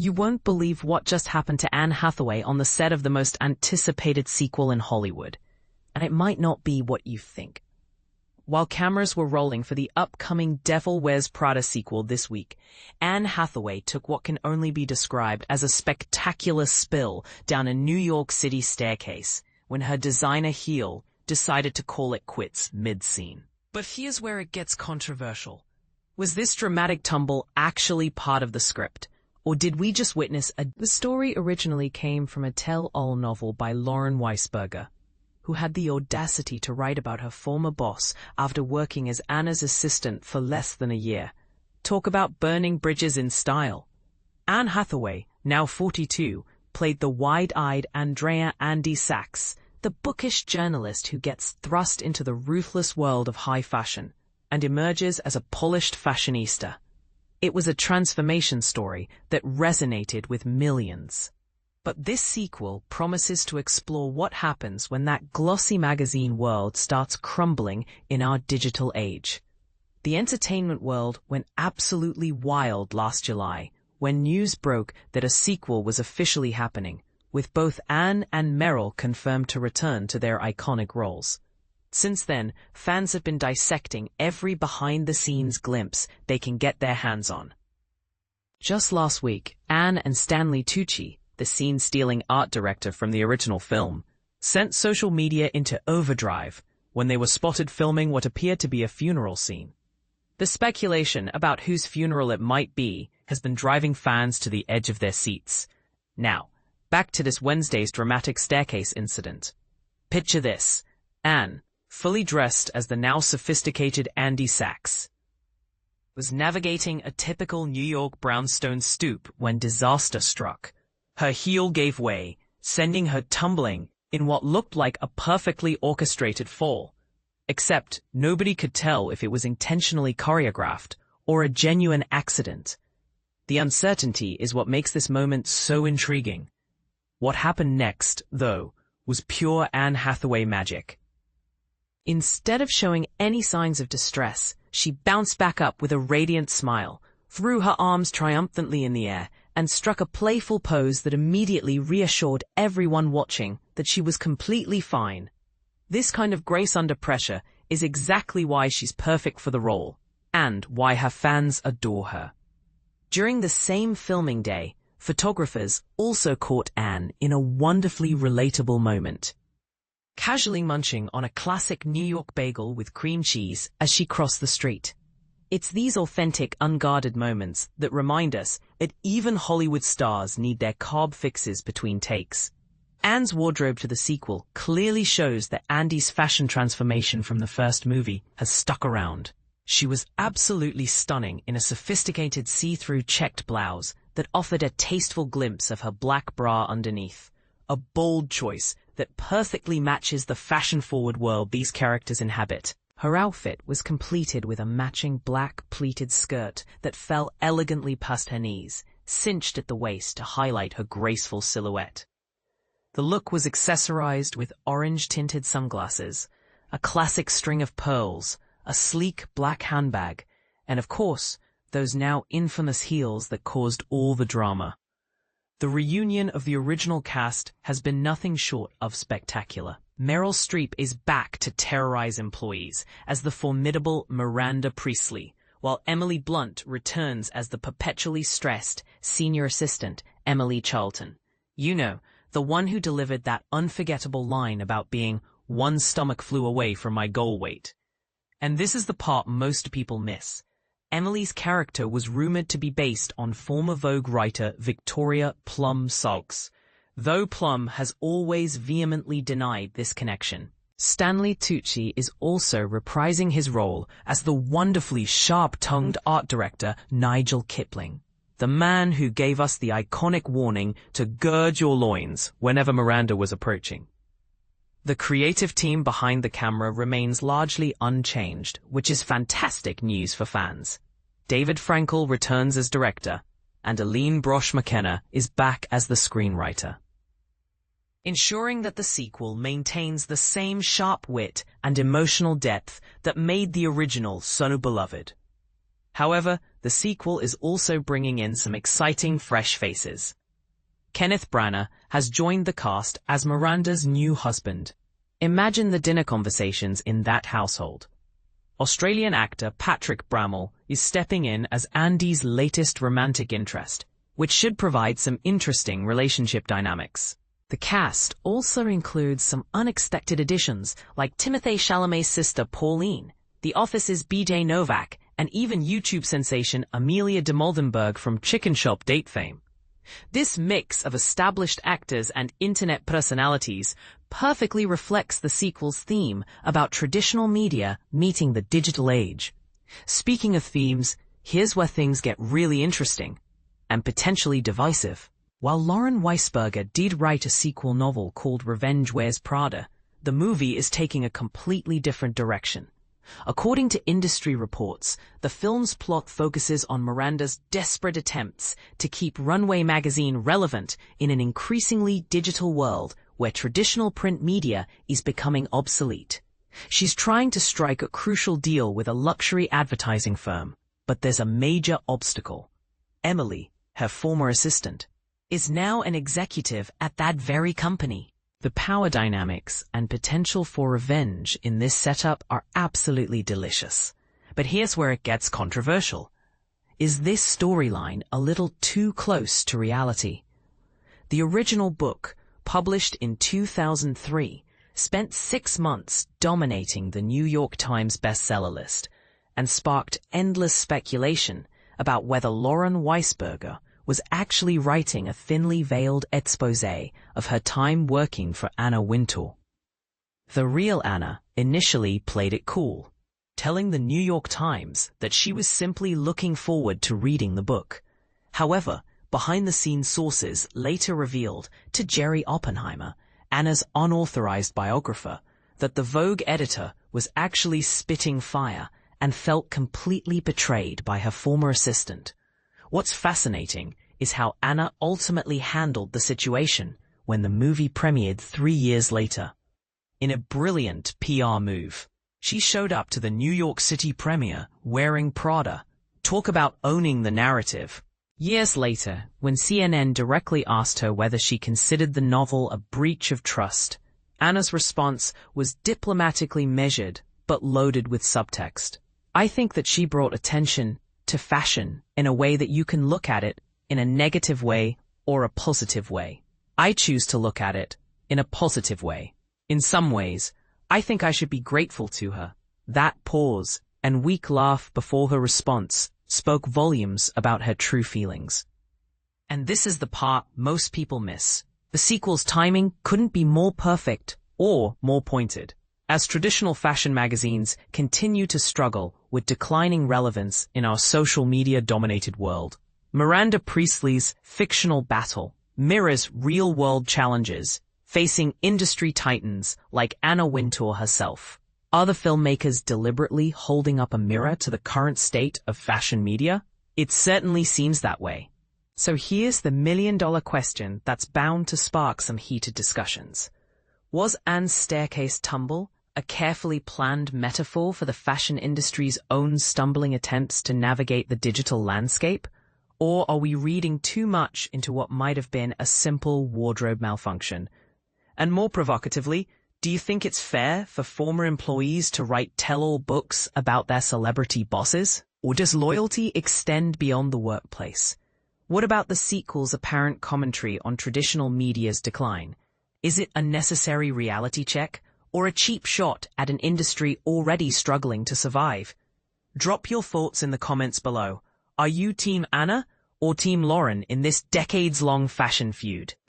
You won't believe what just happened to Anne Hathaway on the set of the most anticipated sequel in Hollywood. And it might not be what you think. While cameras were rolling for the upcoming Devil Wears Prada sequel this week, Anne Hathaway took what can only be described as a spectacular spill down a New York City staircase when her designer heel decided to call it quits mid-scene. But here's where it gets controversial. Was this dramatic tumble actually part of the script? Or did we just witness The story originally came from a tell-all novel by Lauren Weisberger, who had the audacity to write about her former boss after working as Anna's assistant for less than a year. Talk about burning bridges in style. Anne Hathaway, now 42, played the wide-eyed Andrea Andy Sachs, the bookish journalist who gets thrust into the ruthless world of high fashion and emerges as a polished fashionista. It was a transformation story that resonated with millions. But this sequel promises to explore what happens when that glossy magazine world starts crumbling in our digital age. The entertainment world went absolutely wild last July when news broke that a sequel was officially happening, with both Anne and Meryl confirmed to return to their iconic roles. Since then, fans have been dissecting every behind-the-scenes glimpse they can get their hands on. Just last week, Anne and Stanley Tucci, the scene-stealing art director from the original film, sent social media into overdrive when they were spotted filming what appeared to be a funeral scene. The speculation about whose funeral it might be has been driving fans to the edge of their seats. Now, back to this Wednesday's dramatic staircase incident. Picture this: Anne, fully dressed as the now sophisticated Andy Sachs, was navigating a typical New York brownstone stoop when disaster struck. Her heel gave way, sending her tumbling in what looked like a perfectly orchestrated fall. Except nobody could tell if it was intentionally choreographed or a genuine accident. The uncertainty is what makes this moment so intriguing. What happened next, though, was pure Anne Hathaway magic. Instead of showing any signs of distress, she bounced back up with a radiant smile, threw her arms triumphantly in the air, and struck a playful pose that immediately reassured everyone watching that she was completely fine. This kind of grace under pressure is exactly why she's perfect for the role, and why her fans adore her. During the same filming day, photographers also caught Anne in a wonderfully relatable moment, casually munching on a classic New York bagel with cream cheese as she crossed the street. It's these authentic, unguarded moments that remind us that even Hollywood stars need their carb fixes between takes. Anne's wardrobe to the sequel clearly shows that Andy's fashion transformation from the first movie has stuck around. She was absolutely stunning in a sophisticated see-through checked blouse that offered a tasteful glimpse of her black bra underneath. A bold choice that perfectly matches the fashion-forward world these characters inhabit. Her outfit was completed with a matching black pleated skirt that fell elegantly past her knees, cinched at the waist to highlight her graceful silhouette. The look was accessorized with orange-tinted sunglasses, a classic string of pearls, a sleek black handbag, and of course, those now infamous heels that caused all the drama. The reunion of the original cast has been nothing short of spectacular. Meryl Streep is back to terrorize employees as the formidable Miranda Priestley, while Emily Blunt returns as the perpetually stressed senior assistant Emily Charlton. You know, the one who delivered that unforgettable line about being one stomach flew away from my goal weight. And this is the part most people miss. Emily's character was rumored to be based on former Vogue writer Victoria Plum Suggs, though Plum has always vehemently denied this connection. Stanley Tucci is also reprising his role as the wonderfully sharp-tongued art director Nigel Kipling, the man who gave us the iconic warning to gird your loins whenever Miranda was approaching. The creative team behind the camera remains largely unchanged, which is fantastic news for fans. David Frankel returns as director, and Aline Brosh McKenna is back as the screenwriter, ensuring that the sequel maintains the same sharp wit and emotional depth that made the original so beloved. However, the sequel is also bringing in some exciting fresh faces. Kenneth Branagh has joined the cast as Miranda's new husband. Imagine the dinner conversations in that household. Australian actor Patrick Bramall is stepping in as Andy's latest romantic interest, which should provide some interesting relationship dynamics. The cast also includes some unexpected additions like Timothée Chalamet's sister Pauline, The Office's BJ Novak, and even YouTube sensation Amelia de Moldenberg from Chicken Shop date fame. This mix of established actors and internet personalities perfectly reflects the sequel's theme about traditional media meeting the digital age. Speaking of themes, here's where things get really interesting and potentially divisive. While Lauren Weisberger did write a sequel novel called Devil Wears Prada, the movie is taking a completely different direction. According to industry reports, the film's plot focuses on Miranda's desperate attempts to keep Runway magazine relevant in an increasingly digital world where traditional print media is becoming obsolete. She's trying to strike a crucial deal with a luxury advertising firm, but there's a major obstacle. Emily, her former assistant, is now an executive at that very company. The power dynamics and potential for revenge in this setup are absolutely delicious. But here's where it gets controversial. Is this storyline a little too close to reality? The original book, published in 2003, spent 6 months dominating the New York Times bestseller list and sparked endless speculation about whether Lauren Weisberger was actually writing a thinly veiled exposé of her time working for Anna Wintour. The real Anna initially played it cool, telling the New York Times that she was simply looking forward to reading the book. However, behind-the-scenes sources later revealed to Jerry Oppenheimer, Anna's unauthorized biographer, that the Vogue editor was actually spitting fire and felt completely betrayed by her former assistant. What's fascinating is how Anna ultimately handled the situation when the movie premiered 3 years later. In a brilliant PR move, she showed up to the New York City premiere wearing Prada. Talk about owning the narrative. Years later, when CNN directly asked her whether she considered the novel a breach of trust, Anna's response was diplomatically measured but loaded with subtext. I think that she brought attention to fashion in a way that you can look at it in a negative way or a positive way. I choose to look at it in a positive way. In some ways, I think I should be grateful to her. That pause and weak laugh before her response spoke volumes about her true feelings. And this is the part most people miss. The sequel's timing couldn't be more perfect or more pointed. As traditional fashion magazines continue to struggle with declining relevance in our social media-dominated world, Miranda Priestley's fictional battle mirrors real-world challenges facing industry titans like Anna Wintour herself. Are the filmmakers deliberately holding up a mirror to the current state of fashion media? It certainly seems that way. So here's the million-dollar question that's bound to spark some heated discussions. Was Anne's staircase tumble a carefully planned metaphor for the fashion industry's own stumbling attempts to navigate the digital landscape? Or are we reading too much into what might have been a simple wardrobe malfunction? And more provocatively, do you think it's fair for former employees to write tell-all books about their celebrity bosses? Or does loyalty extend beyond the workplace? What about the sequel's apparent commentary on traditional media's decline? Is it a necessary reality check, or a cheap shot at an industry already struggling to survive? Drop your thoughts in the comments below. Are you Team Anna or Team Lauren in this decades-long fashion feud?